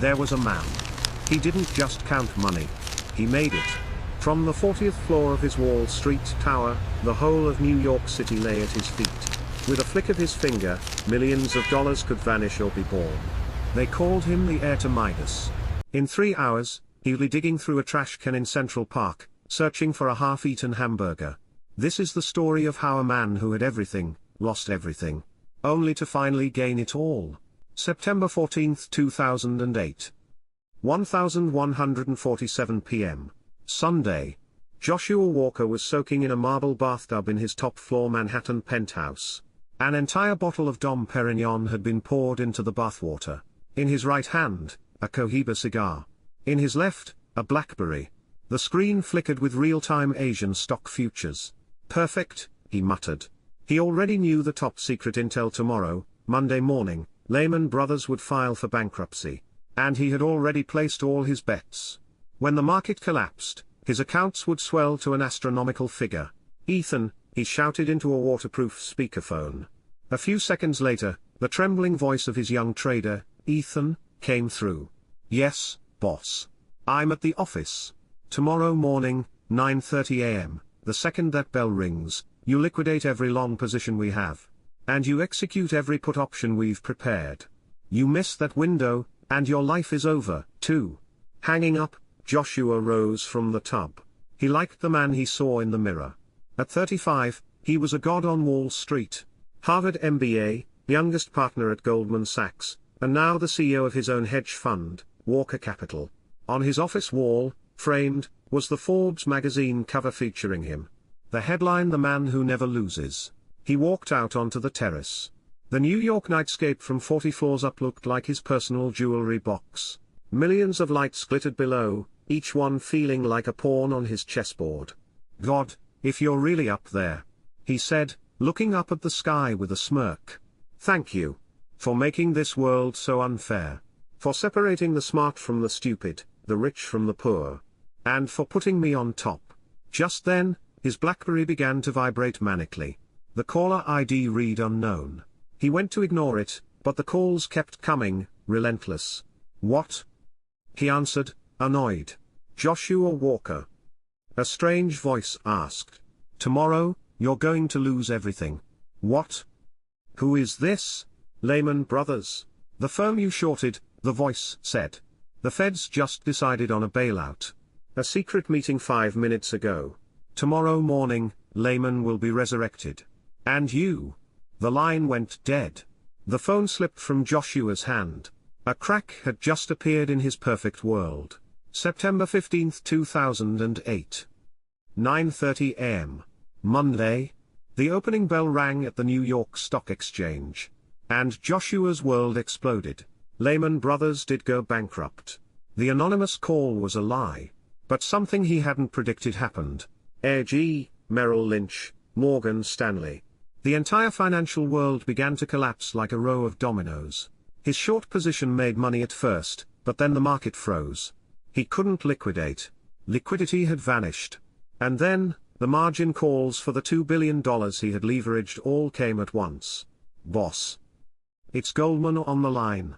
There was a man. He didn't just count money. He made it. From the 40th floor of his Wall Street tower, the whole of New York City lay at his feet. With a flick of his finger, millions of dollars could vanish or be born. They called him the heir to Midas. In 3 hours, he lay digging through a trash can in Central Park, searching for a half-eaten hamburger. This is the story of how a man who had everything, lost everything, only to finally gain it all. September 14, 2008. 1147 p.m. Sunday. Joshua Walker was soaking in a marble bathtub in his top-floor Manhattan penthouse. An entire bottle of Dom Perignon had been poured into the bathwater. In his right hand, a Cohiba cigar. In his left, a BlackBerry. The screen flickered with real-time Asian stock futures. Perfect, he muttered. He already knew the top-secret intel tomorrow, Monday morning, Lehman Brothers would file for bankruptcy. And he had already placed all his bets. When the market collapsed, his accounts would swell to an astronomical figure. "Ethan," he shouted into a waterproof speakerphone. A few seconds later, the trembling voice of his young trader, "Ethan," came through. "Yes, boss. I'm at the office. Tomorrow morning, 9:30 a.m., the second that bell rings, you liquidate every long position we have. And you execute every put option we've prepared. You miss that window, and your life is over, too." Hanging up, Joshua rose from the tub. He liked the man he saw in the mirror. At 35, he was a god on Wall Street. Harvard MBA, youngest partner at Goldman Sachs, and now the CEO of his own hedge fund, Walker Capital. On his office wall, framed, was the Forbes magazine cover featuring him. The headline, "The Man Who Never Loses." He walked out onto the terrace. The New York nightscape from 40 floors up looked like his personal jewelry box. Millions of lights glittered below, each one feeling like a pawn on his chessboard. "God, if you're really up there," he said, looking up at the sky with a smirk. "Thank you. For making this world so unfair. For separating the smart from the stupid, the rich from the poor. And for putting me on top." Just then, his BlackBerry began to vibrate manically. The caller ID read unknown. He went to ignore it, but the calls kept coming, relentless. "What?" he answered, annoyed. "Joshua Walker." A strange voice asked. "Tomorrow, you're going to lose everything." "What? Who is this?" "Lehman Brothers. The firm you shorted," the voice said. "The feds just decided on a bailout. A secret meeting 5 minutes ago. Tomorrow morning, Lehman will be resurrected. And you." The line went dead. The phone slipped from Joshua's hand. A crack had just appeared in his perfect world. September 15, 2008. 9:30 a.m. Monday. The opening bell rang at the New York Stock Exchange. And Joshua's world exploded. Lehman Brothers did go bankrupt. The anonymous call was a lie. But something he hadn't predicted happened. AG, Merrill Lynch, Morgan Stanley. The entire financial world began to collapse like a row of dominoes. His short position made money at first, but then the market froze. He couldn't liquidate. Liquidity had vanished. And then, the margin calls for the $2 billion he had leveraged all came at once. "Boss. It's Goldman on the line.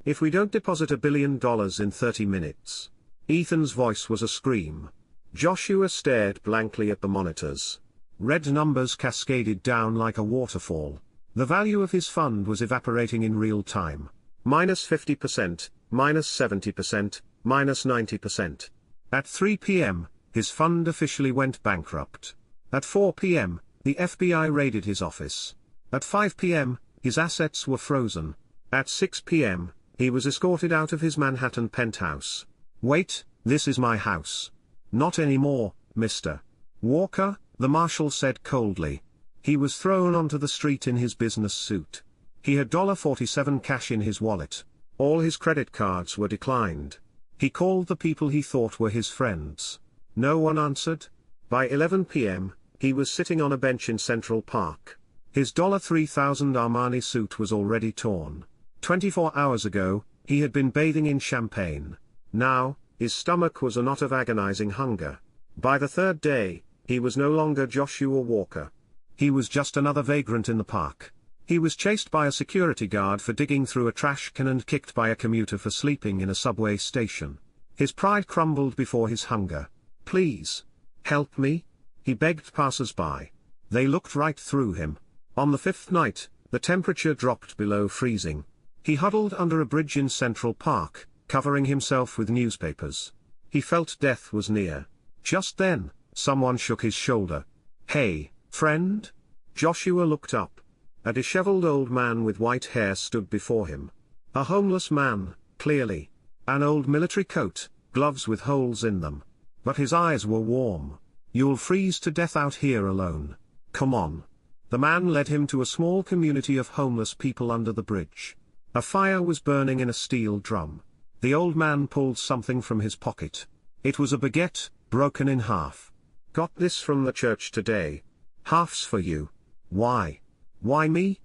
If we don't deposit $1 billion in 30 minutes. Ethan's voice was a scream. Joshua stared blankly at the monitors. Red numbers cascaded down like a waterfall. The value of his fund was evaporating in real time. -50%, -70%, -90%. At 3 p.m., his fund officially went bankrupt. At 4 p.m., the FBI raided his office. At 5 p.m., his assets were frozen. At 6 p.m., he was escorted out of his Manhattan penthouse. "Wait, this is my house." "Not anymore, Mr. Walker," the marshal said coldly. He was thrown onto the street in his business suit. He had $47 cash in his wallet. All his credit cards were declined. He called the people he thought were his friends. No one answered. By 11 p.m., he was sitting on a bench in Central Park. His $3,000 Armani suit was already torn. 24 hours ago, he had been bathing in champagne. Now, his stomach was a knot of agonizing hunger. By the third day, he was no longer Joshua Walker. He was just another vagrant in the park. He was chased by a security guard for digging through a trash can and kicked by a commuter for sleeping in a subway station. His pride crumbled before his hunger. "Please, help me," he begged passers-by. They looked right through him. On the fifth night, the temperature dropped below freezing. He huddled under a bridge in Central Park, covering himself with newspapers. He felt death was near. Just then, someone shook his shoulder. "Hey, friend?" Joshua looked up. A disheveled old man with white hair stood before him. A homeless man, clearly. An old military coat, gloves with holes in them. But his eyes were warm. "You'll freeze to death out here alone. Come on." The man led him to a small community of homeless people under the bridge. A fire was burning in a steel drum. The old man pulled something from his pocket. It was a baguette, broken in half. "Got this from the church today. Half's for you." "Why? Why me?"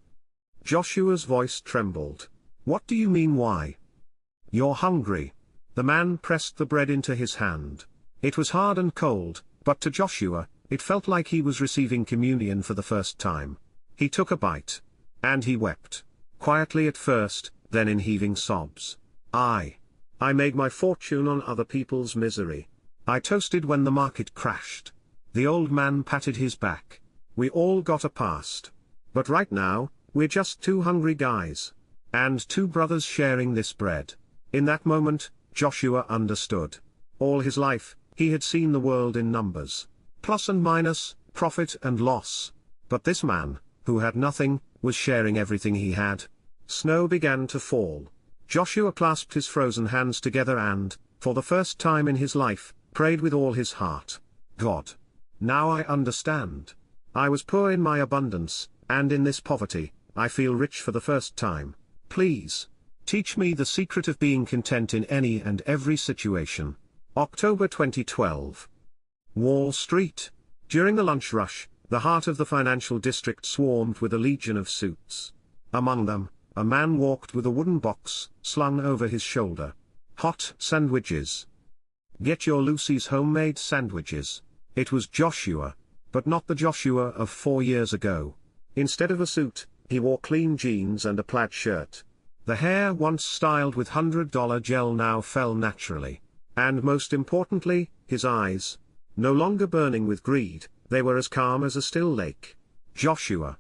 Joshua's voice trembled. "What do you mean why?" "You're hungry." The man pressed the bread into his hand. It was hard and cold, but to Joshua, it felt like he was receiving communion for the first time. He took a bite. And he wept. Quietly at first, then in heaving sobs. I made my fortune on other people's misery. I toasted when the market crashed." The old man patted his back. "We all got a past. But right now, we're just two hungry guys. And two brothers sharing this bread." In that moment, Joshua understood. All his life, he had seen the world in numbers. Plus and minus, profit and loss. But this man, who had nothing, was sharing everything he had. Snow began to fall. Joshua clasped his frozen hands together and, for the first time in his life, prayed with all his heart. "God. Now I understand. I was poor in my abundance, and in this poverty, I feel rich for the first time. Please, teach me the secret of being content in any and every situation." October 2012. Wall Street. During the lunch rush, the heart of the financial district swarmed with a legion of suits. Among them, a man walked with a wooden box, slung over his shoulder. "Hot sandwiches. Get your Lucy's homemade sandwiches." It was Joshua, but not the Joshua of 4 years ago. Instead of a suit, he wore clean jeans and a plaid shirt. The hair once styled with $100 gel now fell naturally. And most importantly, his eyes. No longer burning with greed, they were as calm as a still lake. "Joshua.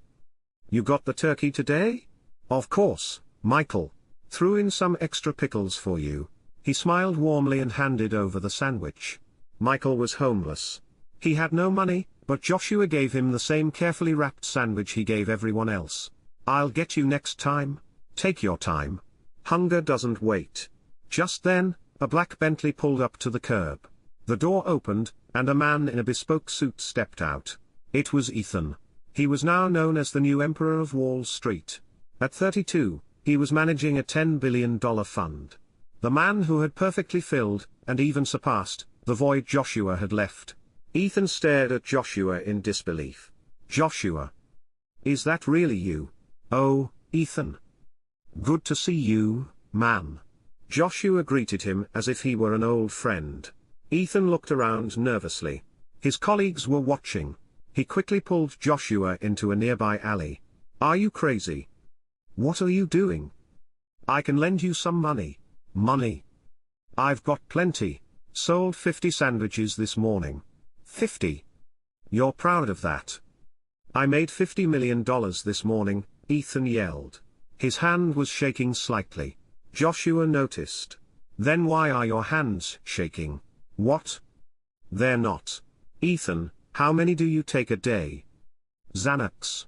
You got the turkey today?" "Of course, Michael. Threw in some extra pickles for you." He smiled warmly and handed over the sandwich. Michael was homeless. He had no money, but Joshua gave him the same carefully wrapped sandwich he gave everyone else. "I'll get you next time. Take your time. Hunger doesn't wait." Just then, a black Bentley pulled up to the curb. The door opened, and a man in a bespoke suit stepped out. It was Ethan. He was now known as the new Emperor of Wall Street. At 32, he was managing a $10 billion fund. The man who had perfectly filled, and even surpassed, the void Joshua had left. Ethan stared at Joshua in disbelief. "Joshua. Is that really you?" "Oh, Ethan. Good to see you, man." Joshua greeted him as if he were an old friend. Ethan looked around nervously. His colleagues were watching. He quickly pulled Joshua into a nearby alley. "Are you crazy? What are you doing? I can lend you some money." "Money? I've got plenty. Sold 50 sandwiches this morning." 50? You're proud of that? "I made $50 million this morning," Ethan yelled. His hand was shaking slightly. Joshua noticed. "Then why are your hands shaking?" "What? They're not." "Ethan, how many do you take a day?" "Xanax."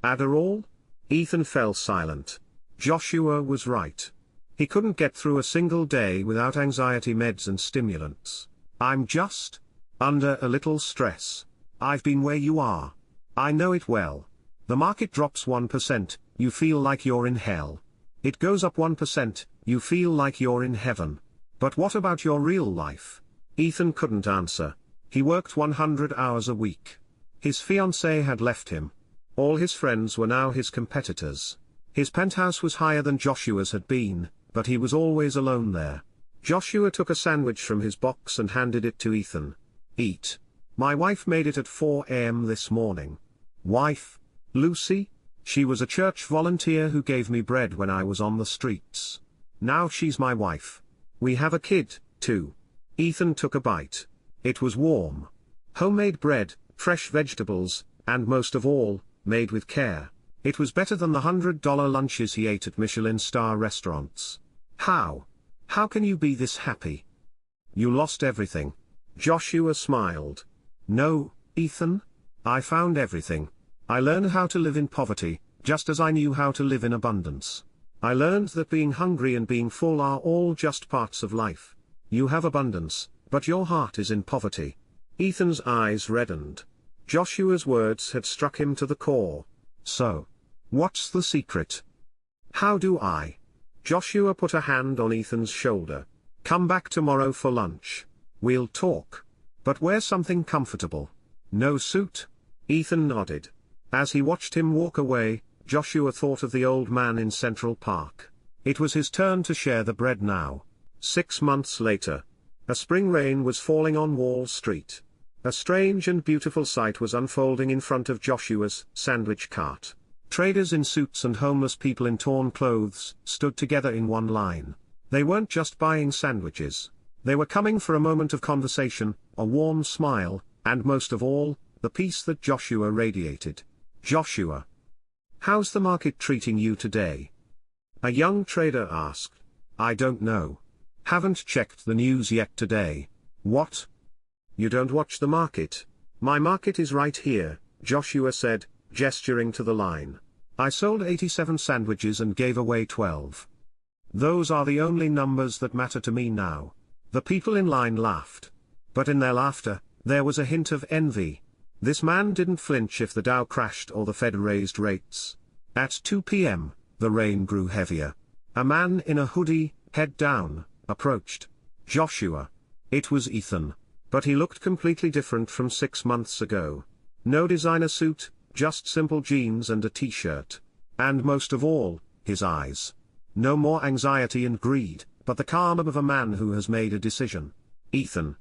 "Adderall?" Ethan fell silent. Joshua was right. He couldn't get through a single day without anxiety meds and stimulants. "I'm just under a little stress. I've been where you are. I know it well. The market drops 1%, you feel like you're in hell. It goes up 1%, you feel like you're in heaven. But what about your real life?" Ethan couldn't answer. He worked 100 hours a week. His fiancée had left him. All his friends were now his competitors. His penthouse was higher than Joshua's had been, but he was always alone there. Joshua took a sandwich from his box and handed it to Ethan. "Eat. My wife made it at 4 a.m. this morning." "Wife? Lucy?" She was a church volunteer who gave me bread when I was on the streets. Now she's my wife. We have a kid, too. Ethan took a bite. It was warm. Homemade bread, fresh vegetables, and most of all, made with care. It was better than the $100 lunches he ate at Michelin star restaurants. How can you be this happy? You lost everything. Joshua smiled. No, Ethan. I found everything. I learned how to live in poverty, just as I knew how to live in abundance. I learned that being hungry and being full are all just parts of life. You have abundance, but your heart is in poverty. Ethan's eyes reddened. Joshua's words had struck him to the core. So, what's the secret? How do I? Joshua put a hand on Ethan's shoulder. Come back tomorrow for lunch. We'll talk. But wear something comfortable. No suit? Ethan nodded. As he watched him walk away, Joshua thought of the old man in Central Park. It was his turn to share the bread now. 6 months later. A spring rain was falling on Wall Street. A strange and beautiful sight was unfolding in front of Joshua's sandwich cart. Traders in suits and homeless people in torn clothes stood together in one line. They weren't just buying sandwiches. They were coming for a moment of conversation, a warm smile, and most of all, the peace that Joshua radiated. Joshua. How's the market treating you today? A young trader asked. I don't know. Haven't checked the news yet today. What? You don't watch the market? My market is right here, Joshua said, gesturing to the line. I sold 87 sandwiches and gave away 12. Those are the only numbers that matter to me now. The people in line laughed. But in their laughter, there was a hint of envy. This man didn't flinch if the Dow crashed or the Fed raised rates. At 2 p.m., the rain grew heavier. A man in a hoodie, head down, approached Joshua. It was Ethan. But he looked completely different from 6 months ago. No designer suit, just simple jeans and a t-shirt. And most of all, his eyes. No more anxiety and greed, but the calm of a man who has made a decision. Ethan.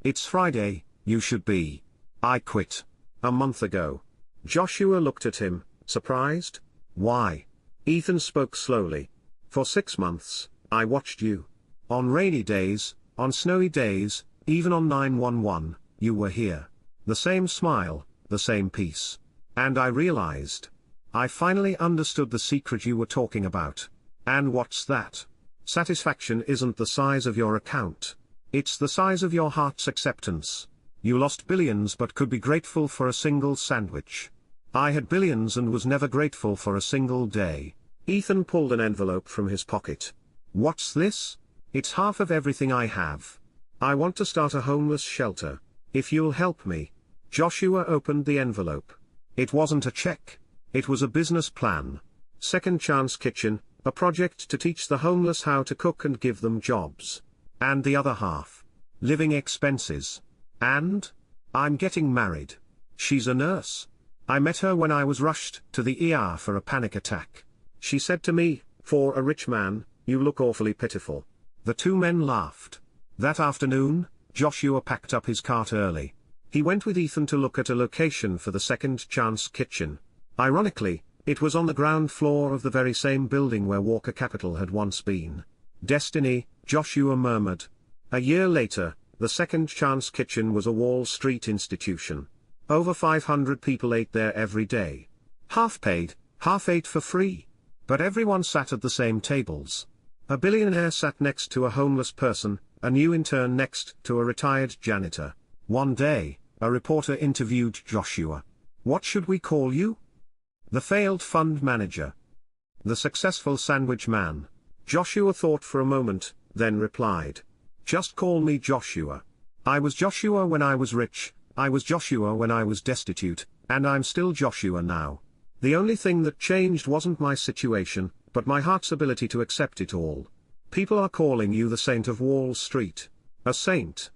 It's Friday, you should be. I quit. A month ago. Joshua looked at him, surprised. Why? Ethan spoke slowly. For 6 months, I watched you. On rainy days, on snowy days, even on 911, you were here. The same smile, the same peace. And I realized. I finally understood the secret you were talking about. And what's that? Satisfaction isn't the size of your account. It's the size of your heart's acceptance. You lost billions but could be grateful for a single sandwich. I had billions and was never grateful for a single day. Ethan pulled an envelope from his pocket. What's this? It's half of everything I have. I want to start a homeless shelter. If you'll help me. Joshua opened the envelope. It wasn't a check. It was a business plan. Second Chance Kitchen, a project to teach the homeless how to cook and give them jobs. And the other half. Living expenses. And? I'm getting married. She's a nurse. I met her when I was rushed to the ER for a panic attack. She said to me, for a rich man, you look awfully pitiful. The two men laughed. That afternoon, Joshua packed up his cart early. He went with Ethan to look at a location for the Second Chance Kitchen. Ironically, it was on the ground floor of the very same building where Walker Capital had once been. Destiny, Joshua murmured. A year later, the Second Chance Kitchen was a Wall Street institution. Over 500 people ate there every day. Half paid, half ate for free. But everyone sat at the same tables. A billionaire sat next to a homeless person, a new intern next to a retired janitor. One day, a reporter interviewed Joshua. What should we call you? The failed fund manager. The successful sandwich man. Joshua thought for a moment, then replied. Just call me Joshua. I was Joshua when I was rich, I was Joshua when I was destitute, and I'm still Joshua now. The only thing that changed wasn't my situation, but my heart's ability to accept it all. People are calling you the saint of Wall Street. A saint.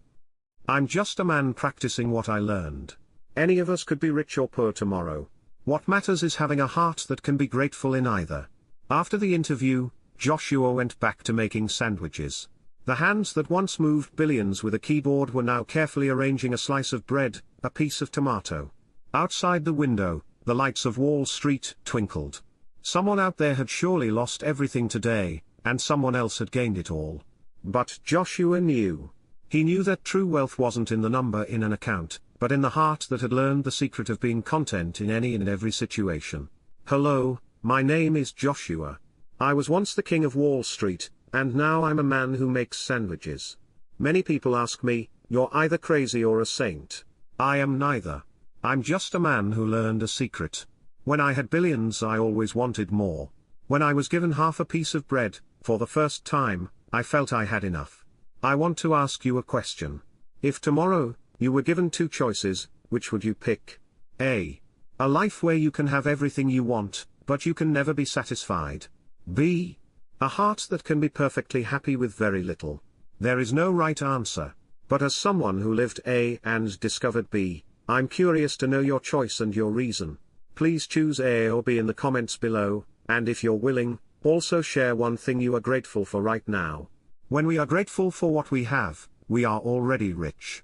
I'm just a man practicing what I learned. Any of us could be rich or poor tomorrow. What matters is having a heart that can be grateful in either. After the interview, Joshua went back to making sandwiches. The hands that once moved billions with a keyboard were now carefully arranging a slice of bread, a piece of tomato. Outside the window, the lights of Wall Street twinkled. Someone out there had surely lost everything today, and someone else had gained it all. But Joshua knew. He knew that true wealth wasn't in the number in an account, but in the heart that had learned the secret of being content in any and every situation. Hello, my name is Joshua. I was once the king of Wall Street, and now I'm a man who makes sandwiches. Many people ask me, you're either crazy or a saint. I am neither. I'm just a man who learned a secret. When I had billions, I always wanted more. When I was given half a piece of bread, for the first time, I felt I had enough. I want to ask you a question. If tomorrow, you were given two choices, which would you pick? A. A life where you can have everything you want, but you can never be satisfied. B. A heart that can be perfectly happy with very little. There is no right answer, but as someone who lived A and discovered B, I'm curious to know your choice and your reason. Please choose A or B in the comments below, and if you're willing, also share one thing you are grateful for right now. When we are grateful for what we have, we are already rich.